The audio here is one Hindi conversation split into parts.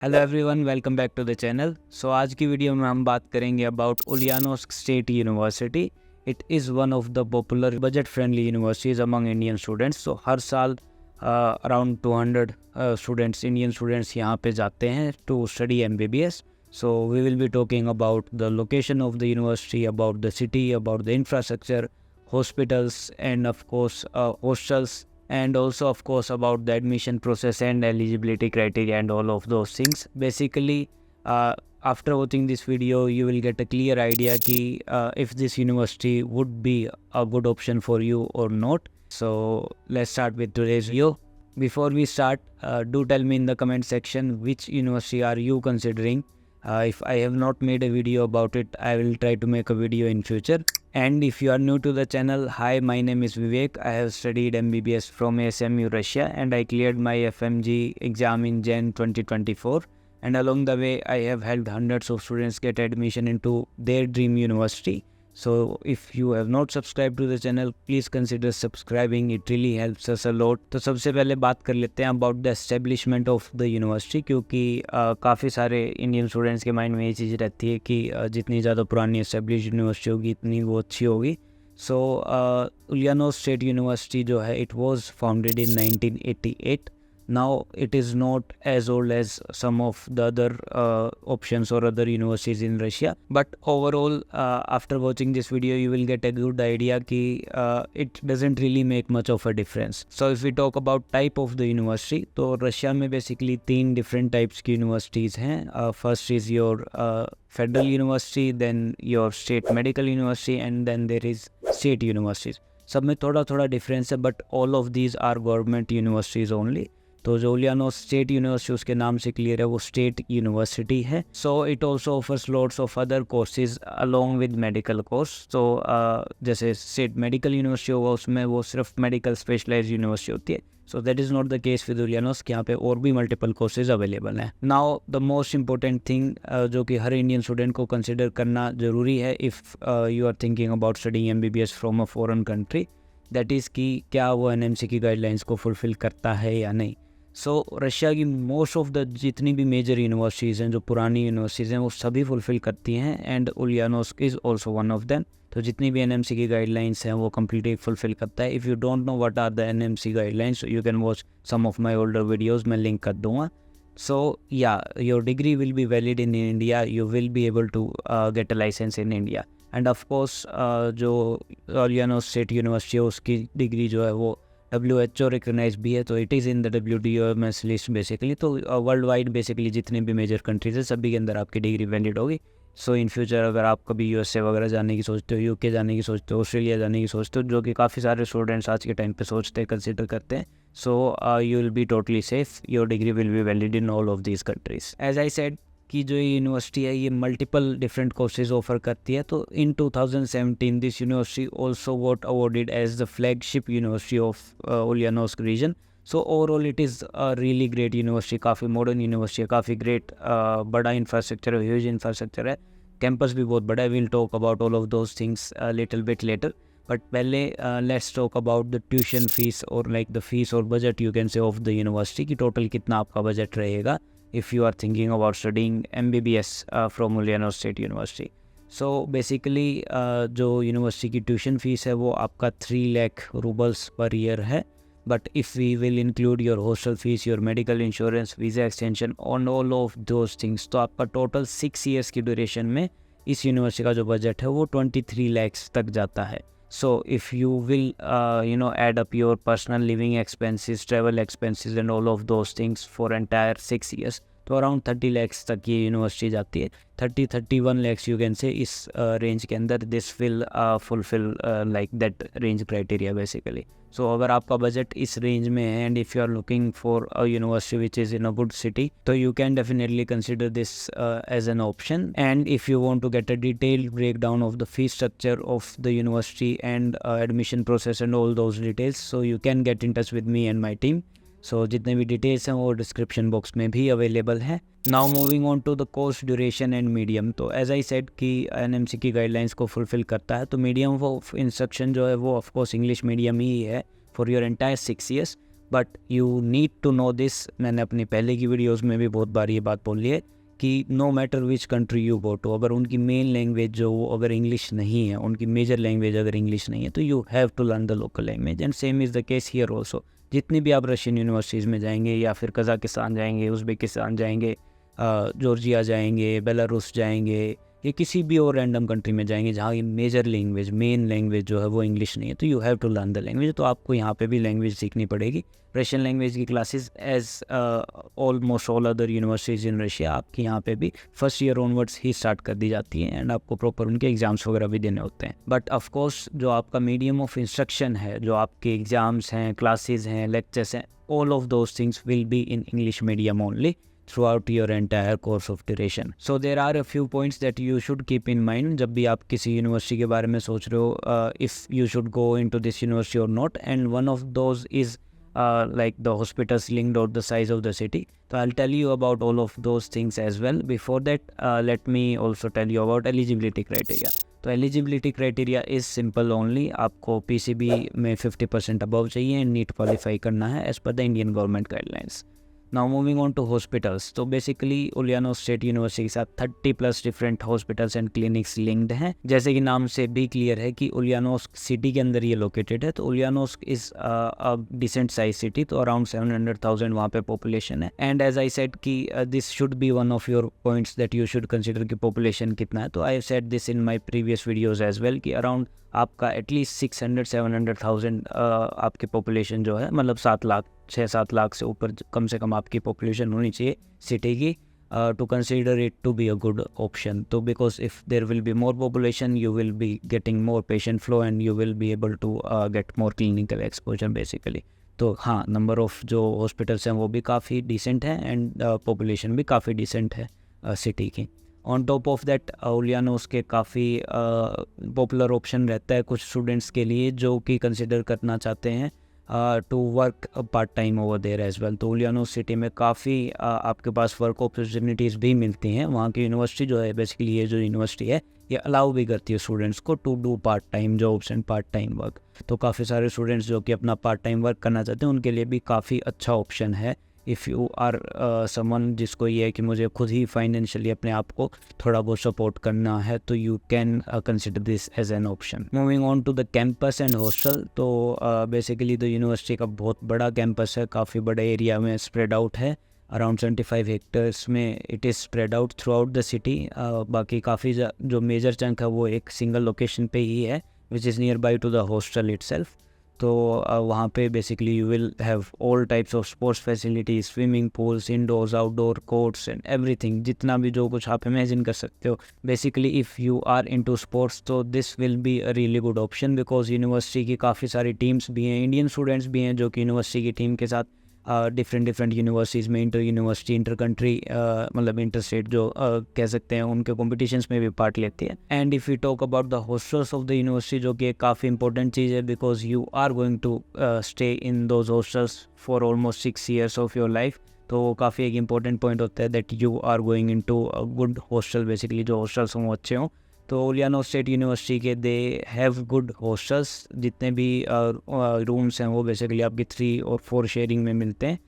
Hello everyone, welcome back to the channel. So आज की वीडियो में हम बात करेंगे about Ulyanovsk state university. It is one of the popular budget friendly universities among Indian students. So हर साल अराउंड 200 स्टूडेंट्स, इंडियन स्टूडेंट्स यहाँ पे जाते हैं to study MBBS। So we will be talking about the location of the university, about the city, about the infrastructure, hospitals and of course hostels, and also of course about the admission process and eligibility criteria and all of those things. Basically, after watching this video you will get a clear idea ki if this university would be a good option for you or not. So let's start with today's video. Before we start, do tell me in the comment section which university are you considering. If I have not made a video about it, I will try to make a video in future. And if you are new to the channel, hi, my name is Vivek. I have studied MBBS from ASMU Russia and I cleared my FMG exam in Jan 2024. And along the way, I have helped hundreds of students get admission into their dream university. So if you have not subscribed to the channel, please consider subscribing. It really helps us a lot. तो सबसे पहले बात कर लेते हैं about the establishment of the university, क्योंकि काफ़ी सारे इंडियन स्टूडेंट्स के माइंड में ये चीज़ रहती है कि जितनी ज़्यादा पुरानी एस्टेब्लिश यूनिवर्सिटी होगी इतनी वो अच्छी होगी। सो उलियानोस्क स्टेट यूनिवर्सिटी जो है, it was founded in 1988. Now it is not as old as some of the other options or other universities in Russia, but overall after watching this video you will get a good idea कि it doesn't really make much of a difference. So if we talk about type of the university, तो रशिया में basically 3 different types की universities हैं. First is your federal university, then your state medical university, and then there is state universities. सब में थोड़ा थोड़ा difference है, but all of these are government universities only. तो जो उलियानोस्क स्टेट यूनिवर्सिटी उसके नाम से क्लियर है, वो स्टेट यूनिवर्सिटी है. So it also offers lots of other courses along with medical course. तो जैसे स्टेट मेडिकल यूनिवर्सिटी होगा उसमें वो सिर्फ मेडिकल स्पेशलाइज यूनिवर्सिटी होती है. So that is not the case with Ulyanovsk. यहाँ पे और भी मल्टीपल कोर्सेज अवेलेबल हैं. Now the most important thing जो कि हर इंडियन स्टूडेंट को कंसिडर करना ज़रूरी है if you are thinking about studying MBBS from a foreign country, that is कि क्या वो NMC की गाइडलाइंस को फुलफ़िल करता है या नहीं. सो रशिया की मोस्ट ऑफ द जितनी भी मेजर यूनिवर्सिटीज़ हैं, जो पुरानी यूनिवर्सिटीज़ हैं, वो सभी फुलफ़िल करती हैं and Ulyanovsk is also one of them. तो जितनी भी NMC की गाइडलाइंस हैं वो कम्प्लीटली फुलफ़िल करता है. If you don't know what are the NMC guidelines, you can watch some of my older videos, मैं लिंक कर दूँगा. So yeah your degree will be valid in India, you will be able to get a licence in India. And of course जो उलियानोस्क स्टेट यूनिवर्सिटी है उसकी डिग्री जो है वो WHO रिकगनाइज भी है. तो it is in the WDOMS list basically. तो वर्ल्ड वाइड बेसिकली जितने भी मेजर कंट्रीज है सभी के अंदर आपकी डिग्री वैलिड होगी. सो इन फ्यूचर अगर आप कभी USA वगैरह जाने की सोचते हो, UK जाने की सोचते हो, ऑस्ट्रेलिया जाने की सोचते हो, जो कि काफ़ी सारे स्टूडेंट्स आज के टाइम पे सोचते हैं, कंसिडर करते हैं, so you will be totally safe. Your degree will be valid in all of these countries. As I said कि जो ये यूनिवर्सिटी है ये मल्टीपल डिफरेंट कोर्सेज ऑफर करती है. तो in 2017 this university also was awarded as the flagship university of Ulyanovsk region. So overall it is a really great university. काफ़ी मॉडर्न यूनिवर्सिटी है, काफ़ी ग्रेट बड़ा इंफ्रास्ट्रक्चर है, ह्यूज इंफ्रास्ट्रक्चर है, कैंपस भी बहुत बड़ा है. Will talk about all of those things little bit later. But पहले let's talk about the tuition fees और लाइक द फीस और budget you can say of the university कि टोटल कितना आपका बजट रहेगा if you are thinking about studying MBBS from Ulyanovsk state university. So basically जो यूनिवर्सिटी की ट्यूशन फीस है वो आपका 3 लाख रूबल्स पर ईयर है. But if we will include your hostel fees, your medical insurance, visa extension on all of those things, तो आपका टोटल 6 ईयर्स की ड्यूरेशन में इस यूनिवर्सिटी का जो बजट है वो 23 lakhs तक जाता है. So if you will add up your personal living expenses, travel expenses and all of those things for entire 6 years, तो अराउंड 30 lakhs तक ये यूनिवर्सिटी जाती है. 31 lakhs यू कैन से इस रेंज के अंदर this will fulfil like that range criteria basically. So अगर आपका बजट इस रेंज में है and if you are looking for a university which is in a good city, तो you can definitely consider this as an option. And if you want to get a detailed breakdown of the fees structure of the university and admission process and all those details, so you can get in touch with me and my team. So जितने भी डिटेल्स हैं वो डिस्क्रिप्शन बॉक्स में भी अवेलेबल है. Now moving on to the course duration and medium. तो एज आई सेड कि NMC की गाइडलाइंस को फुलफिल करता है. तो मीडियम ऑफ इंस्ट्रक्शन जो है वो ऑफकोर्स इंग्लिश मीडियम ही है for your entire 6 years. But you need to know this, मैंने अपनी पहले की वीडियोज़ में भी बहुत बार ये बात बोली है कि no matter which country you go to, अगर उनकी मेन लैंग्वेज जो वो अगर इंग्लिश नहीं है, उनकी मेजर लैंग्वेज अगर इंग्लिश नहीं है, तो you have to learn the local language. And same is the case here also. जितनी भी आप रशियन यूनिवर्सिटीज़ में जाएंगे या फिर कज़ाकिस्तान जाएंगे, उज़्बेकिस्तान जाएंगे, जॉर्जिया जाएंगे, बेलारूस जाएंगे, या किसी भी और रैंडम कंट्री में जाएंगे जहाँ ये मेजर लैंग्वेज, मेन लैंग्वेज जो है वो इंग्लिश नहीं है, तो you have to learn the language. तो आपको यहाँ पे भी लैंग्वेज सीखनी पड़ेगी। रशियन लैंग्वेज की classes as almost all other universities in Russia आपकी यहाँ पे भी फर्स्ट ईयर ऑनवर्ड्स ही स्टार्ट कर दी जाती है, एंड आपको प्रॉपर उनके एग्जाम्स वगैरह भी देने होते हैं। बट ऑफकोर्स जो आपका मीडियम ऑफ इंस्ट्रक्शन है, जो आपके एग्जाम्स हैं, क्लासेज हैं, लेक्चर्स हैं, all of those things will be in English medium only throughout your entire course of duration. So there are a few points that you should keep in mind जब भी आप किसी यूनिवर्सिटी के बारे में सोच रहे हो, if you should go into this university or not, and one of those is like the hospitals linked or the size of the city. So I'll tell you about all of those things as well. Before that, let me also tell you about eligibility criteria. तो eligibility criteria is simple only, आपको पीसीबी में 50% अबव चाहिए एंड नीट क्वालिफाई करना है as per the Indian government guidelines. Now moving on to hospitals, तो बेसिकली उलियानोव स्टेट यूनिवर्सिटी के साथ 30+ different hospitals and clinics linked हैं। जैसे कि नाम से भी क्लियर है कि उलियानोव्स्क सिटी के अंदर ये लोकेटेड है। तो Ulyanovsk is a decent size city, तो अराउंड 700,000 वहाँ पे पॉपुलेशन है। एंड एज आई सेड कि this should be one of your points that you should consider कि पॉपुलेशन कितना है। तो I said this in my previous videos as well कि अराउंड आपका एटलीस्ट 600-700,000 आपकी पॉपुलेशन जो है, मतलब 6-7 लाख से ऊपर कम से कम आपकी पॉपुलेशन होनी चाहिए सिटी की, to consider it to be a good option. तो because if there will be more population, you will be getting more patient flow and you will be able to get more clinical exposure basically. तो हाँ, नंबर ऑफ़ जो हॉस्पिटल्स हैं वो भी काफ़ी डिसेंट है एंड पॉपुलेशन भी काफ़ी डिसेंट है सिटी की। ऑन टॉप ऑफ दैट उलियानोव्स्क के काफ़ी पॉपुलर ऑप्शन रहता है कुछ स्टूडेंट्स के लिए जो कि कंसिडर करना चाहते हैं to work part time over there as well. तो उलियानोव्स्क सिटी में काफ़ी आपके पास वर्क अपॉर्चुनिटीज़ भी मिलती हैं। वहाँ की यूनिवर्सिटी जो है, बेसिकली ये जो यूनिवर्सिटी है, ये अलाउ भी करती है स्टूडेंट्स को to do part time jobs and part time work. तो काफ़ी सारे स्टूडेंट्स जो कि अपना पार्ट टाइम वर्क करना चाहते हैं उनके लिए भी काफ़ी अच्छा ऑप्शन है। इफ़ यू आर समवन जिसको ये है कि मुझे खुद ही फाइनेंशियली अपने आप को थोड़ा बहुत सपोर्ट करना है, तो you can consider this as an option. Moving on to the campus and hostel, तो बेसिकली द यूनिवर्सिटी का बहुत बड़ा कैंपस है, काफ़ी बड़े एरिया में स्प्रेड आउट है, अराउंड 75 हेक्टर्स में it is spread out throughout the city. बाकी काफ़ी जो मेजर चंक है वो एक सिंगल लोकेशन पे ही है, which is nearby to the hostel itself. तो वहाँ पे basically you will have all types of sports facilities, swimming pools, indoors outdoor courts and everything, जितना भी जो कुछ आप इमेजिन कर सकते हो। Basically if you are into sports तो this will be a really good option, because university की काफ़ी सारी टीम्स भी हैं, इंडियन स्टूडेंट्स भी हैं जो कि यूनिवर्सिटी की टीम के साथ डिफरेंट यूनिवर्सिटीज़ में इंटर यूनिवर्सिटी, इंटर कंट्री, मतलब इंटर स्टेट जो कह सकते हैं, उनके कॉम्पिटिशन्स में भी पार्ट लेती है। And if you talk about the hostels of the university, जो कि एक काफ़ी इंपॉर्टेंट चीज़ है, because you are going to stay in those hostels for almost 6 years of your life. तो वो काफ़ी एक इंपॉर्टेंट पॉइंट होता है that you are going into a good hostel, basically जो हॉस्टल्स हों वो अच्छे हों। तो उलियानोव स्टेट यूनिवर्सिटी के दे हैव गुड हॉस्टल्स, जितने भी रूम्स हैं वो बेसिकली आपकी 3 और 4 शेयरिंग में मिलते हैं।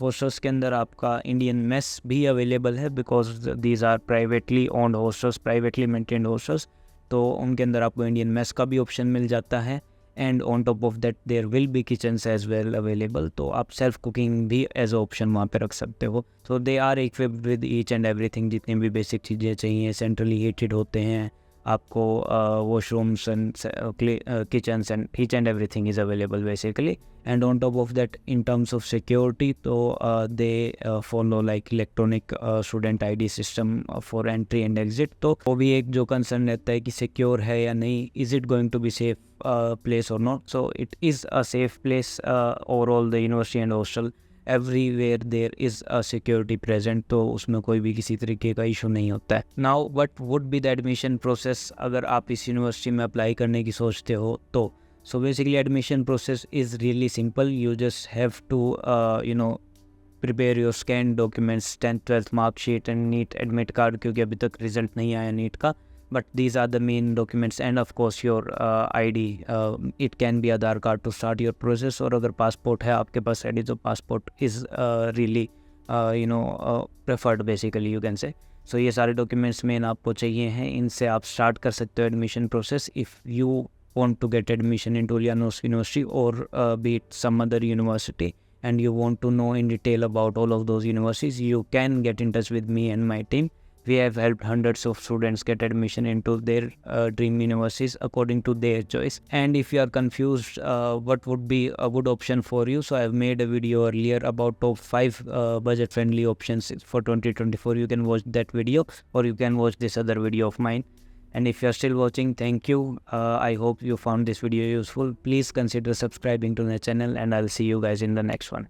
हॉस्टल्स के अंदर आपका इंडियन मेस भी अवेलेबल है, because these are privately owned hostels, privately maintained hostels, तो उनके अंदर आपको इंडियन मेस का भी ऑप्शन मिल जाता है। And on top of that there will be kitchens as well available, तो आप सेल्फ कुकिंग भी एज ऑप्शन वहाँ पे रख सकते हो। तो they are equipped with each and everything, जितनी भी बेसिक चीज़ें चाहिए, सेंट्रली हीटेड होते हैं, आपको washrooms and kitchens and each and everything is available basically. And on top of that in terms of security, तो they follow like electronic student ID system for entry and exit. तो वो भी एक जो कंसर्न रहता है कि सिक्योर है या नहीं, is it going to be safe place or not. So it is a safe place overall, the university and hostel, everywhere there is a security present, तो उसमें कोई भी किसी तरीके का इशू नहीं होता है। Now what would be the admission process अगर आप इस यूनिवर्सिटी में अप्लाई करने की सोचते हो तो? So basically admission process is really simple. You just have to prepare your scanned documents, 10th 12th mark sheet and NEET admit card, क्योंकि अभी तक रिजल्ट नहीं आया नीट का। but these are the main documents, and of course your ID. It can be Aadhaar card to start your process, और अगर passport है आपके पास ready तो passport is really preferred basically, you can say. So ये सारे documents मेन आपको चाहिए हैं, इनसे आप start कर सकते हो admission process if you want to get admission into Ulyanovsk University or be it some other university, and you want to know in detail about all of those universities. You can get in touch with me and my team. We have helped hundreds of students get admission into their dream universities according to their choice. And if you are confused what would be a good option for you, so I have made a video earlier about top 5 budget friendly options for 2024. You can watch that video, or you can watch this other video of mine. And if you are still watching, thank you. I hope you found this video useful. Please consider subscribing to the channel, and I'll see you guys in the next one.